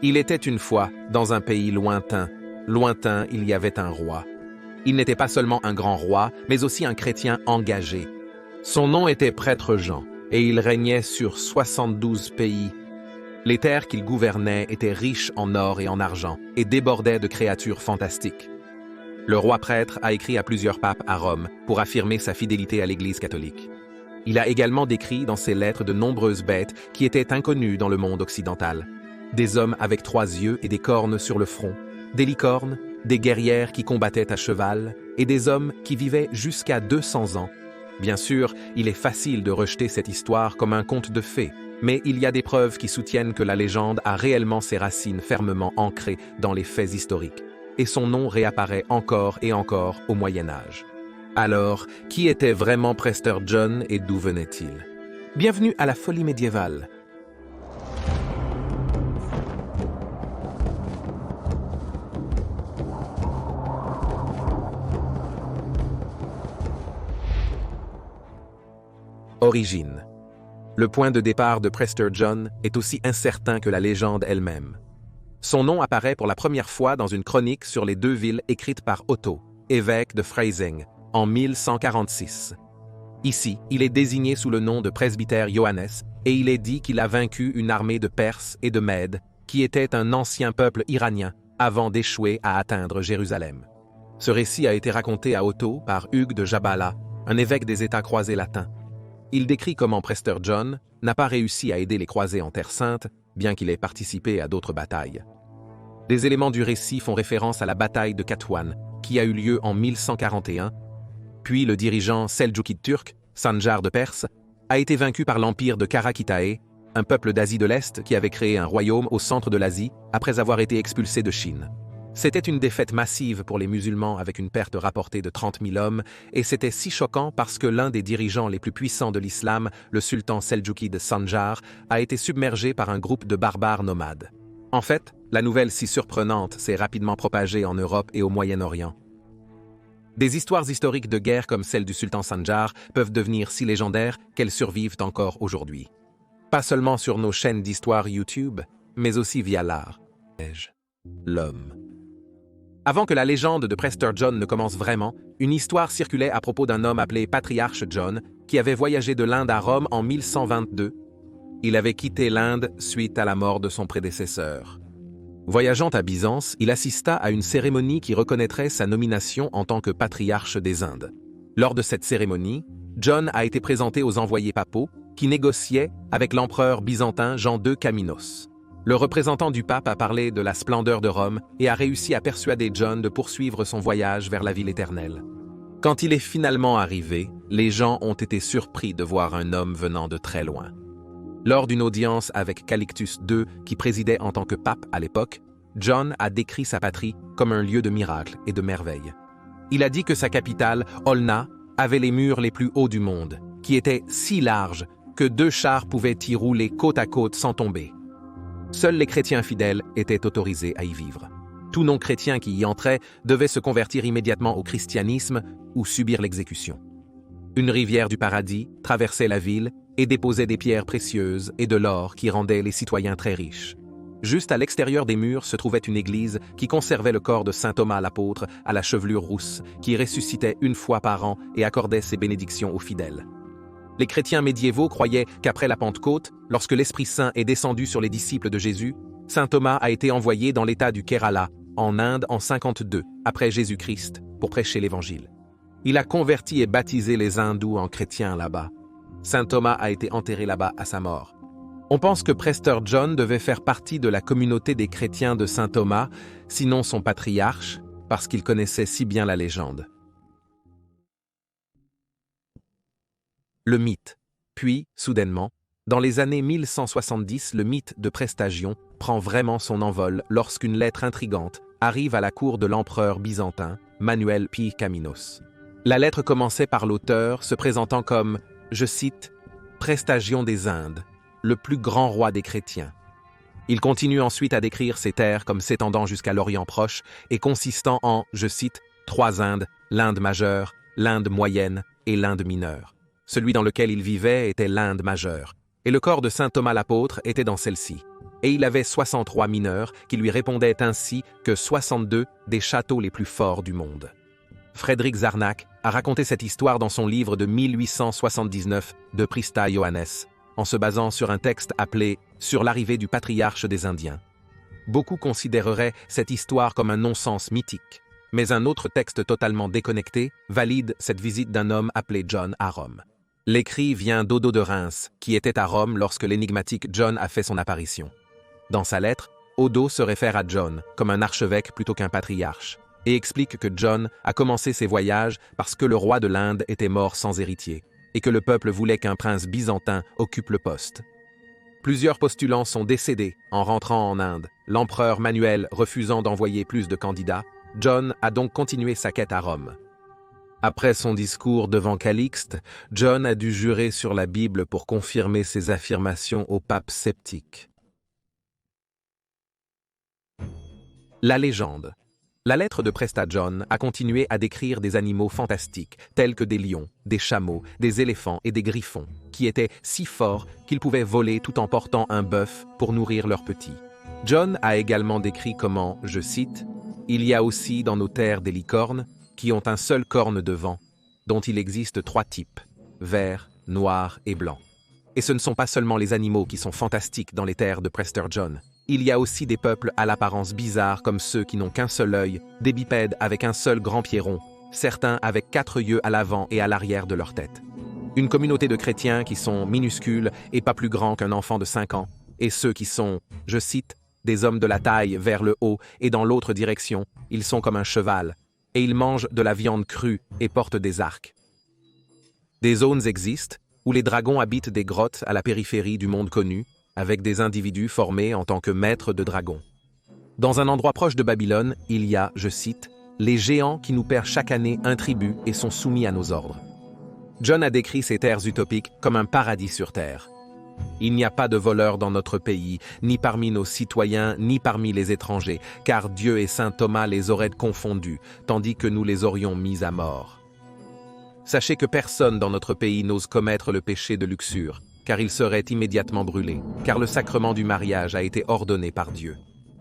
Il était une fois, dans un pays lointain, il y avait un roi. Il n'était pas seulement un grand roi, mais aussi un chrétien engagé. Son nom était Prêtre Jean, et il régnait sur 72 pays. Les terres qu'il gouvernait étaient riches en or et en argent, et débordaient de créatures fantastiques. Le roi prêtre a écrit à plusieurs papes à Rome pour affirmer sa fidélité à l'Église catholique. Il a également décrit dans ses lettres de nombreuses bêtes qui étaient inconnues dans le monde occidental. Des hommes avec 3 yeux et des cornes sur le front, des licornes, des guerrières qui combattaient à cheval et des hommes qui vivaient jusqu'à 200 ans. Bien sûr, il est facile de rejeter cette histoire comme un conte de fées, mais il y a des preuves qui soutiennent que la légende a réellement ses racines fermement ancrées dans les faits historiques, et son nom réapparaît encore et encore au Moyen Âge. Alors, qui était vraiment Prester John et d'où venait-il? Bienvenue à la folie médiévale. Origine. Le point de départ de Prester John est aussi incertain que la légende elle-même. Son nom apparaît pour la première fois dans une chronique sur les 2 villes écrite par Otto, évêque de Freising, en 1146. Ici, il est désigné sous le nom de presbytère Johannes et il est dit qu'il a vaincu une armée de Perses et de Mèdes, qui était un ancien peuple iranien, avant d'échouer à atteindre Jérusalem. Ce récit a été raconté à Otto par Hugues de Jabala, un évêque des États croisés latins. Il décrit comment Prester John n'a pas réussi à aider les croisés en Terre Sainte, bien qu'il ait participé à d'autres batailles. Des éléments du récit font référence à la bataille de Katouan, qui a eu lieu en 1141, puis le dirigeant seldjoukide turc, Sanjar de Perse, a été vaincu par l'empire de Karakitae, un peuple d'Asie de l'Est qui avait créé un royaume au centre de l'Asie après avoir été expulsé de Chine. C'était une défaite massive pour les musulmans avec une perte rapportée de 30 000 hommes, et c'était si choquant parce que l'un des dirigeants les plus puissants de l'islam, le sultan seldjoukide Sanjar, a été submergé par un groupe de barbares nomades. En fait, la nouvelle si surprenante s'est rapidement propagée en Europe et au Moyen-Orient. Des histoires historiques de guerre comme celle du sultan Sanjar peuvent devenir si légendaires qu'elles survivent encore aujourd'hui. Pas seulement sur nos chaînes d'histoire YouTube, mais aussi via l'art. L'homme. Avant que la légende de Prester John ne commence vraiment, une histoire circulait à propos d'un homme appelé Patriarche John, qui avait voyagé de l'Inde à Rome en 1122. Il avait quitté l'Inde suite à la mort de son prédécesseur. Voyageant à Byzance, il assista à une cérémonie qui reconnaîtrait sa nomination en tant que patriarche des Indes. Lors de cette cérémonie, John a été présenté aux envoyés papaux qui négociaient avec l'empereur byzantin Jean II Kaminos. Le représentant du pape a parlé de la splendeur de Rome et a réussi à persuader John de poursuivre son voyage vers la ville éternelle. Quand il est finalement arrivé, les gens ont été surpris de voir un homme venant de très loin. Lors d'une audience avec Calixtus II, qui présidait en tant que pape à l'époque, John a décrit sa patrie comme un lieu de miracles et de merveilles. Il a dit que sa capitale, Olna, avait les murs les plus hauts du monde, qui étaient si larges que 2 chars pouvaient y rouler côte à côte sans tomber. Seuls les chrétiens fidèles étaient autorisés à y vivre. Tout non-chrétien qui y entrait devait se convertir immédiatement au christianisme ou subir l'exécution. Une rivière du paradis traversait la ville et déposait des pierres précieuses et de l'or qui rendaient les citoyens très riches. Juste à l'extérieur des murs se trouvait une église qui conservait le corps de saint Thomas l'apôtre à la chevelure rousse, qui ressuscitait 1 fois par an et accordait ses bénédictions aux fidèles. Les chrétiens médiévaux croyaient qu'après la Pentecôte, lorsque l'Esprit Saint est descendu sur les disciples de Jésus, saint Thomas a été envoyé dans l'état du Kerala, en Inde en 52, après Jésus-Christ, pour prêcher l'Évangile. Il a converti et baptisé les hindous en chrétiens là-bas. Saint Thomas a été enterré là-bas à sa mort. On pense que Prester John devait faire partie de la communauté des chrétiens de saint Thomas, sinon son patriarche, parce qu'il connaissait si bien la légende. Le mythe. Puis, soudainement, dans les années 1170, le mythe de Prestagion prend vraiment son envol lorsqu'une lettre intrigante arrive à la cour de l'empereur byzantin, Manuel P. Kaminos. La lettre commençait par l'auteur se présentant comme, je cite, « Prestagion des Indes, le plus grand roi des chrétiens ». Il continue ensuite à décrire ces terres comme s'étendant jusqu'à l'Orient proche et consistant en, je cite, 3 Indes, l'Inde majeure, l'Inde moyenne et l'Inde mineure. Celui dans lequel il vivait était l'Inde majeure, et le corps de saint Thomas l'apôtre était dans celle-ci. Et il avait 63 mineurs qui lui répondaient ainsi que 62 des châteaux les plus forts du monde. Frédéric Zarnac a raconté cette histoire dans son livre de 1879 de Prista Ioannes, en se basant sur un texte appelé « Sur l'arrivée du patriarche des Indiens ». Beaucoup considéreraient cette histoire comme un non-sens mythique, mais un autre texte totalement déconnecté valide cette visite d'un homme appelé John à Rome. L'écrit vient d'Odo de Reims, qui était à Rome lorsque l'énigmatique John a fait son apparition. Dans sa lettre, Odo se réfère à John comme un archevêque plutôt qu'un patriarche, et explique que John a commencé ses voyages parce que le roi de l'Inde était mort sans héritier, et que le peuple voulait qu'un prince byzantin occupe le poste. Plusieurs postulants sont décédés en rentrant en Inde, l'empereur Manuel refusant d'envoyer plus de candidats. John a donc continué sa quête à Rome. Après son discours devant Calixte, John a dû jurer sur la Bible pour confirmer ses affirmations au pape sceptique. La légende. La lettre de Presta John a continué à décrire des animaux fantastiques, tels que des lions, des chameaux, des éléphants et des griffons, qui étaient si forts qu'ils pouvaient voler tout en portant un bœuf pour nourrir leurs petits. John a également décrit comment, je cite, « Il y a aussi dans nos terres des licornes qui ont un seul corne devant, dont il existe 3 types, vert, noir et blanc. Et ce ne sont pas seulement les animaux qui sont fantastiques dans les terres de Prester John. Il y a aussi des peuples à l'apparence bizarre comme ceux qui n'ont qu'un seul œil, des bipèdes avec un seul grand pied rond, certains avec 4 yeux à l'avant et à l'arrière de leur tête. Une communauté de chrétiens qui sont minuscules et pas plus grands qu'un enfant de 5 ans, et ceux qui sont, je cite, des hommes de la taille vers le haut et dans l'autre direction, ils sont comme un cheval, et ils mangent de la viande crue et portent des arcs. Des zones existent où les dragons habitent des grottes à la périphérie du monde connu, avec des individus formés en tant que maîtres de dragons. Dans un endroit proche de Babylone, il y a, je cite, « les géants qui nous paient chaque année un tribut et sont soumis à nos ordres ». John a décrit ces terres utopiques comme un paradis sur terre. Il n'y a pas de voleurs dans notre pays, ni parmi nos citoyens, ni parmi les étrangers, car Dieu et saint Thomas les auraient confondus, tandis que nous les aurions mis à mort. Sachez que personne dans notre pays n'ose commettre le péché de luxure, car il serait immédiatement brûlé, car le sacrement du mariage a été ordonné par Dieu.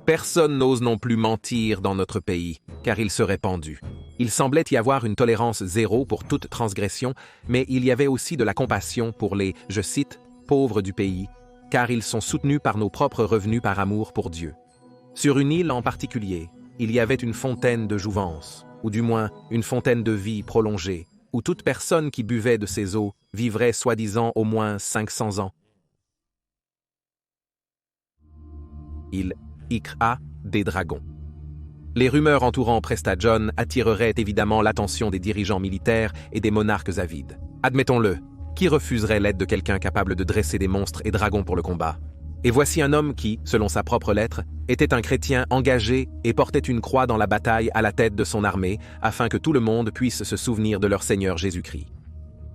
Personne n'ose non plus mentir dans notre pays, car il serait pendu. Il semblait y avoir une tolérance zéro pour toute transgression, mais il y avait aussi de la compassion pour les, je cite, pauvres du pays, car ils sont soutenus par nos propres revenus par amour pour Dieu. Sur une île en particulier, il y avait une fontaine de jouvence, ou du moins une fontaine de vie prolongée, où toute personne qui buvait de ces eaux vivrait soi-disant au moins 500 ans. Il a des dragons. Les rumeurs entourant Presta John attireraient évidemment l'attention des dirigeants militaires et des monarques avides. Admettons-le, qui refuserait l'aide de quelqu'un capable de dresser des monstres et dragons pour le combat? Et voici un homme qui, selon sa propre lettre, était un chrétien engagé et portait une croix dans la bataille à la tête de son armée, afin que tout le monde puisse se souvenir de leur Seigneur Jésus-Christ.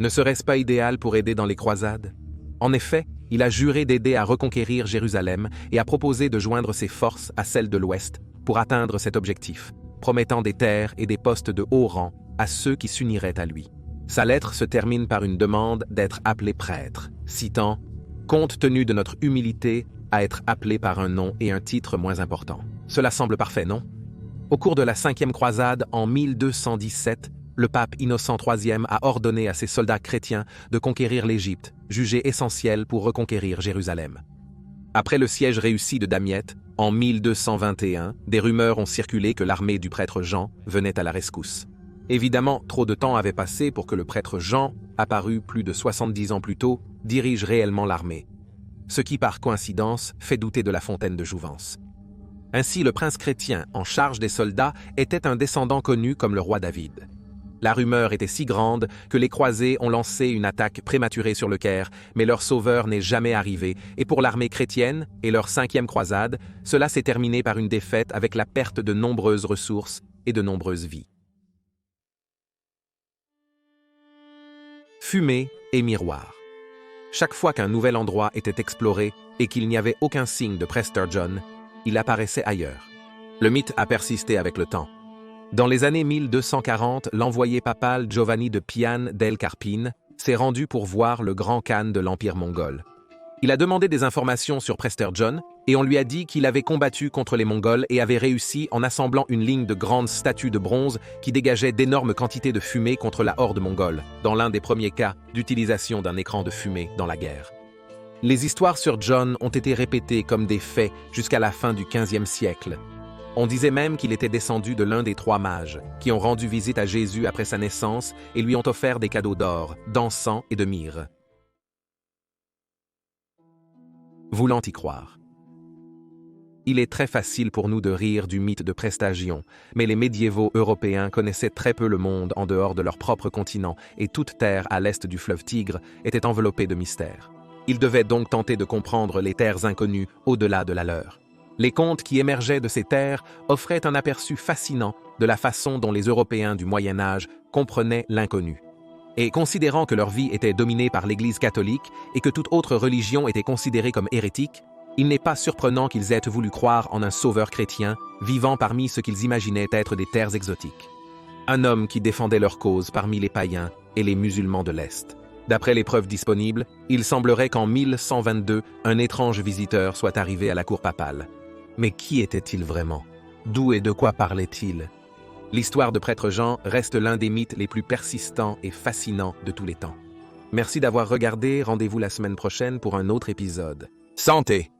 Ne serait-ce pas idéal pour aider dans les croisades? En effet, il a juré d'aider à reconquérir Jérusalem et a proposé de joindre ses forces à celles de l'Ouest pour atteindre cet objectif, promettant des terres et des postes de haut rang à ceux qui s'uniraient à lui. Sa lettre se termine par une demande d'être appelé prêtre, citant « Compte tenu de notre humilité à être appelé par un nom et un titre moins importants ». Cela semble parfait, non? Au cours de la 5e croisade en 1217, le pape Innocent III a ordonné à ses soldats chrétiens de conquérir l'Égypte, jugée essentielle pour reconquérir Jérusalem. Après le siège réussi de Damiette, en 1221, des rumeurs ont circulé que l'armée du prêtre Jean venait à la rescousse. Évidemment, trop de temps avait passé pour que le prêtre Jean, apparu plus de 70 ans plus tôt, dirige réellement l'armée. Ce qui, par coïncidence, fait douter de la fontaine de jouvence. Ainsi, le prince chrétien en charge des soldats était un descendant connu comme le roi David. La rumeur était si grande que les croisés ont lancé une attaque prématurée sur le Caire, mais leur sauveur n'est jamais arrivé, et pour l'armée chrétienne et leur 5e croisade, cela s'est terminé par une défaite avec la perte de nombreuses ressources et de nombreuses vies. Fumée et miroir. Chaque fois qu'un nouvel endroit était exploré et qu'il n'y avait aucun signe de Prester John, il apparaissait ailleurs. Le mythe a persisté avec le temps. Dans les années 1240, l'envoyé papal Giovanni de Piane del Carpine s'est rendu pour voir le grand khan de l'Empire mongol. Il a demandé des informations sur Prester John et on lui a dit qu'il avait combattu contre les Mongols et avait réussi en assemblant une ligne de grandes statues de bronze qui dégageaient d'énormes quantités de fumée contre la horde mongole, dans l'un des premiers cas d'utilisation d'un écran de fumée dans la guerre. Les histoires sur John ont été répétées comme des faits jusqu'à la fin du XVe siècle. On disait même qu'il était descendu de l'un des 3 mages, qui ont rendu visite à Jésus après sa naissance et lui ont offert des cadeaux d'or, d'encens et de myrrhe. Voulant y croire. Il est très facile pour nous de rire du mythe de Prestagion, mais les médiévaux européens connaissaient très peu le monde en dehors de leur propre continent et toute terre à l'est du fleuve Tigre était enveloppée de mystères. Ils devaient donc tenter de comprendre les terres inconnues au-delà de la leur. Les contes qui émergeaient de ces terres offraient un aperçu fascinant de la façon dont les Européens du Moyen Âge comprenaient l'inconnu. Et considérant que leur vie était dominée par l'Église catholique et que toute autre religion était considérée comme hérétique, il n'est pas surprenant qu'ils aient voulu croire en un sauveur chrétien vivant parmi ce qu'ils imaginaient être des terres exotiques. Un homme qui défendait leur cause parmi les païens et les musulmans de l'Est. D'après les preuves disponibles, il semblerait qu'en 1122, un étrange visiteur soit arrivé à la cour papale. Mais qui était-il vraiment? D'où et de quoi parlait-il? L'histoire de Prêtre Jean reste l'un des mythes les plus persistants et fascinants de tous les temps. Merci d'avoir regardé, rendez-vous la semaine prochaine pour un autre épisode. Santé!